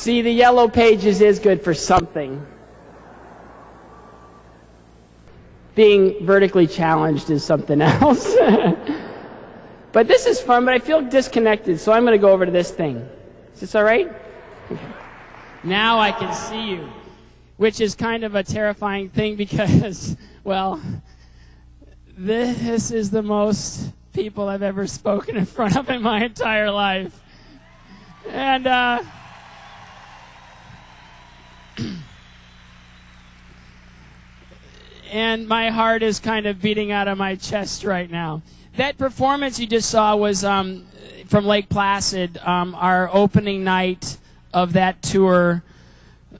See, the yellow pages is good for something. Being vertically challenged is something else. But this is fun, but I feel disconnected, so I'm going to go over to this thing. Is this all right? Okay. Now I can see you, which is kind of a terrifying thing because, well, this is the most people I've ever spoken in front of in my entire life. And, and my heart is kind of beating out of my chest right now. That performance you just saw was from Lake Placid, our opening night of that tour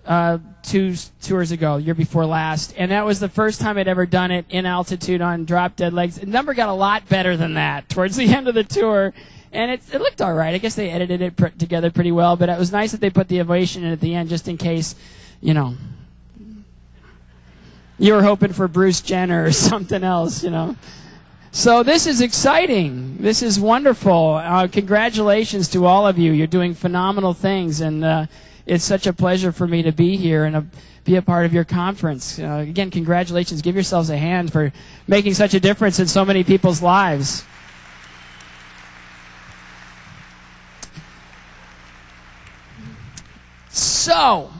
2 tours ago, year before last. And that was the first time I'd ever done it in altitude on Drop Dead Legs. The number got a lot better than that towards the end of the tour. And it looked all right. I guess they edited it together pretty well. But it was nice that they put the ovation in at the end just in case, you know, you were hoping for Bruce Jenner or something else, you know. So this is exciting. This is wonderful. Congratulations to all of you. You're doing phenomenal things, and it's such a pleasure for me to be here and be a part of your conference. Again, congratulations. Give yourselves a hand for making such a difference in so many people's lives. So,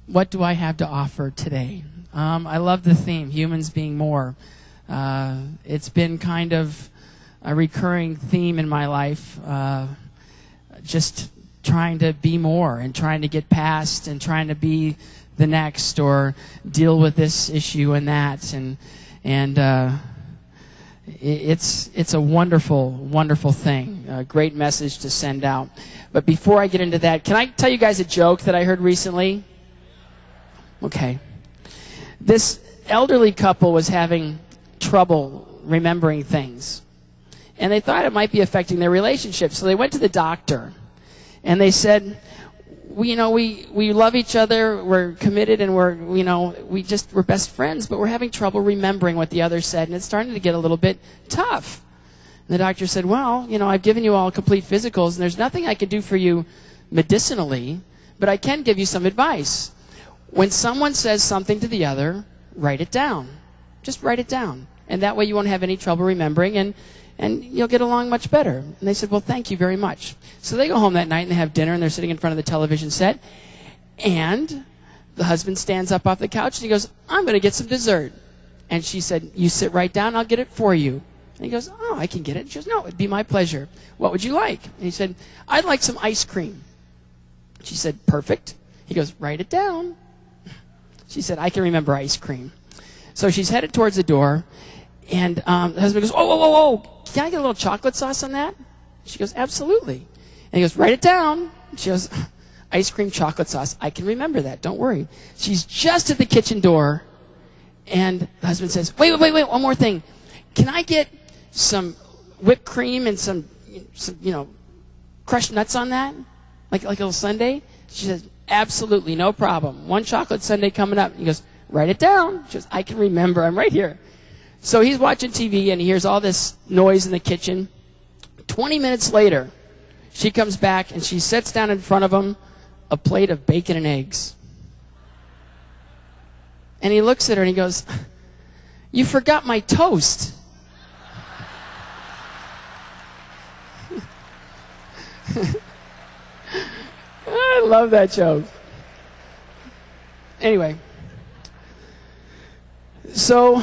what do I have to offer today? I love the theme, humans being more. It's been kind of a recurring theme in my life, just trying to be more and trying to get past and trying to be the next or deal with this issue and that. And it's a wonderful, wonderful thing, a great message to send out. But before I get into that, can I tell you guys a joke that I heard recently? Okay. This elderly couple was having trouble remembering things, and they thought it might be affecting their relationship. So they went to the doctor, and they said, we love each other, we're committed, and we're best friends, but we're having trouble remembering what the other said, and it's starting to get a little bit tough. And the doctor said, well, I've given you all complete physicals, and there's nothing I can do for you medicinally, but I can give you some advice. When someone says something to the other, write it down. Just write it down. And that way you won't have any trouble remembering, and you'll get along much better. And they said, well, thank you very much. So they go home that night, and they have dinner, and they're sitting in front of the television set. And the husband stands up off the couch, and he goes, I'm going to get some dessert. And she said, you sit right down, I'll get it for you. And he goes, oh, I can get it. And she goes, no, it'd be my pleasure. What would you like? And he said, I'd like some ice cream. She said, perfect. He goes, write it down. She said, I can remember ice cream. So she's headed towards the door, and the husband goes, whoa, whoa, whoa, whoa, can I get a little chocolate sauce on that? She goes, absolutely. And he goes, write it down. She goes, ice cream, chocolate sauce. I can remember that. Don't worry. She's just at the kitchen door, and the husband says, wait, one more thing. Can I get some whipped cream and some crushed nuts on that? Like a little sundae? She says, absolutely, no problem. One chocolate sundae coming up. He goes, write it down. She goes, I can remember. I'm right here. So he's watching TV, and he hears all this noise in the kitchen. 20 minutes later, she comes back, and she sets down in front of him a plate of bacon and eggs. And he looks at her, and he goes, you forgot my toast. I love that joke. Anyway, so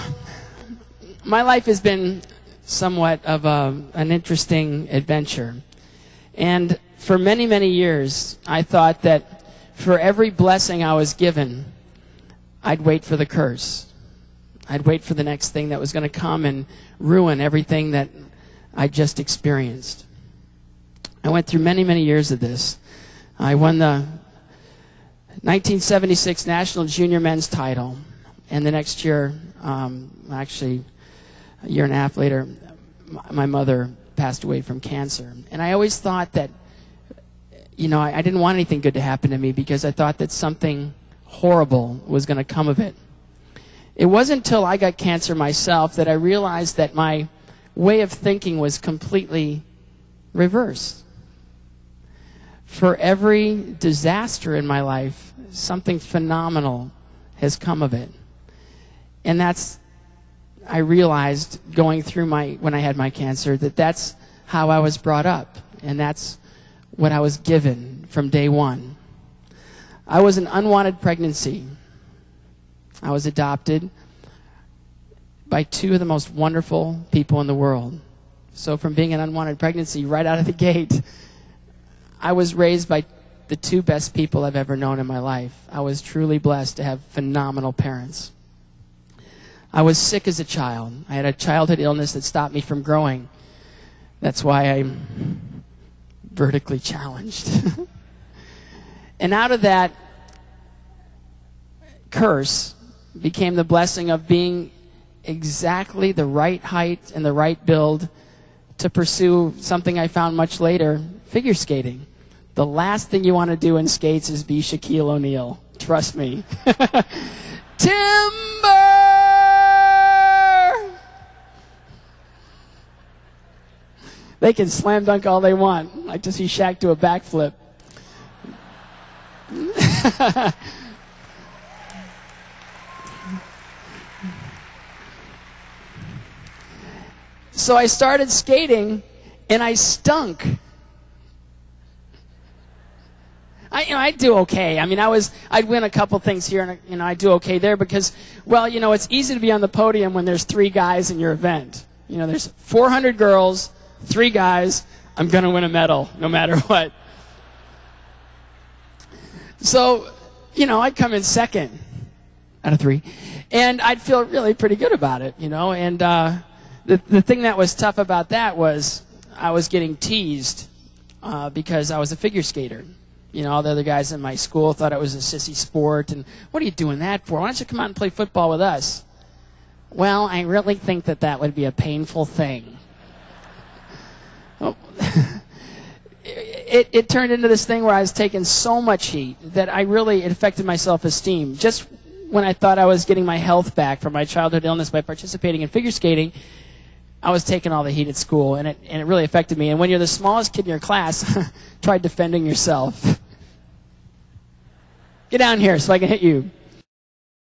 my life has been somewhat of an interesting adventure. And for many, many years, I thought that for every blessing I was given, I'd wait for the curse. I'd wait for the next thing that was going to come and ruin everything that I just experienced. I went through many, many years of this. I won the 1976 National Junior Men's title, and the next year, actually a year and a half later, my mother passed away from cancer. And I always thought that, I didn't want anything good to happen to me because I thought that something horrible was going to come of it. It wasn't until I got cancer myself that I realized that my way of thinking was completely reversed. for every disaster in my life, something phenomenal has come of it. And I realized going through when I had my cancer, that's how I was brought up. And that's what I was given from day one. I was an unwanted pregnancy. I was adopted by two of the most wonderful people in the world. So from being an unwanted pregnancy right out of the gate, I was raised by the two best people I've ever known in my life. I was truly blessed to have phenomenal parents. I was sick as a child. I had a childhood illness that stopped me from growing. That's why I'm vertically challenged. And out of that curse became the blessing of being exactly the right height and the right build to pursue something I found much later, figure skating. The last thing you want to do in skates is be Shaquille O'Neal. Trust me. Timber! They can slam dunk all they want. I like to see Shaq do a backflip. So I started skating, and I stunk. I'd do okay. I mean, I'd win a couple things here, and I'd do okay there because, well, it's easy to be on the podium when there's 3 guys in your event. There's 400 girls, 3 guys. I'm going to win a medal no matter what. So, I'd come in second out of 3, and I'd feel really pretty good about it, and the thing that was tough about that was I was getting teased because I was a figure skater. All the other guys in my school thought it was a sissy sport, and what are you doing that for? Why don't you come out and play football with us? Well, I really think that would be a painful thing. It turned into this thing where I was taking so much heat that it affected my self-esteem. Just when I thought I was getting my health back from my childhood illness by participating in figure skating, I was taking all the heat at school, and it really affected me. And when you're the smallest kid in your class, try defending yourself. Get down here so I can hit you.